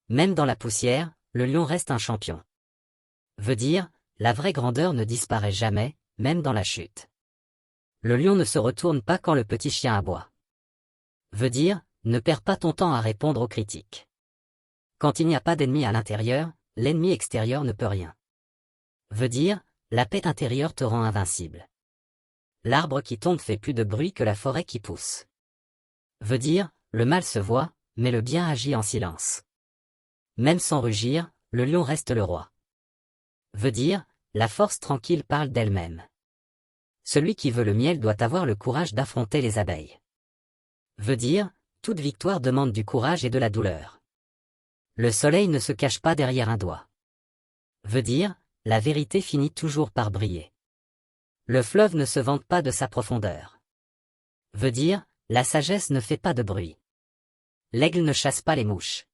Même dans la poussière, le lion reste un champion. Veut dire, la vraie grandeur ne disparaît jamais, même dans la chute. Le lion ne se retourne pas quand le petit chien aboie. Veut dire, ne perds pas ton temps à répondre aux critiques. Quand il n'y a pas d'ennemi à l'intérieur, l'ennemi extérieur ne peut rien. Veut dire, la paix intérieure te rend invincible. L'arbre qui tombe fait plus de bruit que la forêt qui pousse. Veut dire, le mal se voit, mais le bien agit en silence. Même sans rugir, le lion reste le roi. Veut dire, la force tranquille parle d'elle-même. Celui qui veut le miel doit avoir le courage d'affronter les abeilles. Veut dire, toute victoire demande du courage et de la douleur. Le soleil ne se cache pas derrière un doigt. Veut dire, la vérité finit toujours par briller. Le fleuve ne se vante pas de sa profondeur. Veut dire, la sagesse ne fait pas de bruit. L'aigle ne chasse pas les mouches.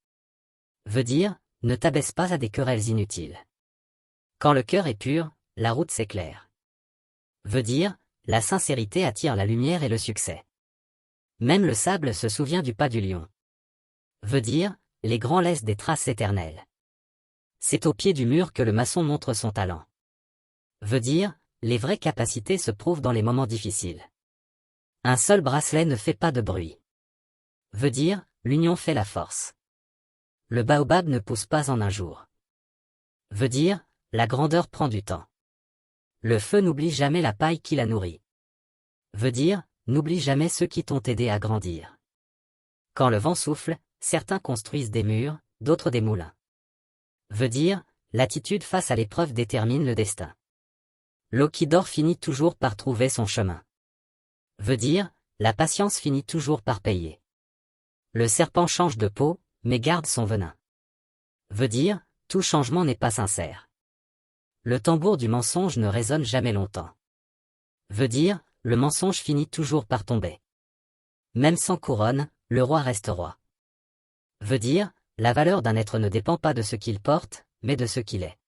Veut dire, ne t'abaisse pas à des querelles inutiles. Quand le cœur est pur, la route s'éclaire. Veut dire, la sincérité attire la lumière et le succès. Même le sable se souvient du pas du lion. Veut dire, les grands laissent des traces éternelles. C'est au pied du mur que le maçon montre son talent. Veut dire, les vraies capacités se prouvent dans les moments difficiles. Un seul bracelet ne fait pas de bruit. Veut dire, l'union fait la force. Le baobab ne pousse pas en un jour. Veut dire, la grandeur prend du temps. Le feu n'oublie jamais la paille qui la nourrit. Veut dire, n'oublie jamais ceux qui t'ont aidé à grandir. Quand le vent souffle, certains construisent des murs, d'autres des moulins. Veut dire, l'attitude face à l'épreuve détermine le destin. L'eau qui dort finit toujours par trouver son chemin. Veut dire, la patience finit toujours par payer. Le serpent change de peau, mais garde son venin. Veut dire, tout changement n'est pas sincère. Le tambour du mensonge ne résonne jamais longtemps. Veut dire, le mensonge finit toujours par tomber. Même sans couronne, le roi reste roi. Veut dire, la valeur d'un être ne dépend pas de ce qu'il porte, mais de ce qu'il est.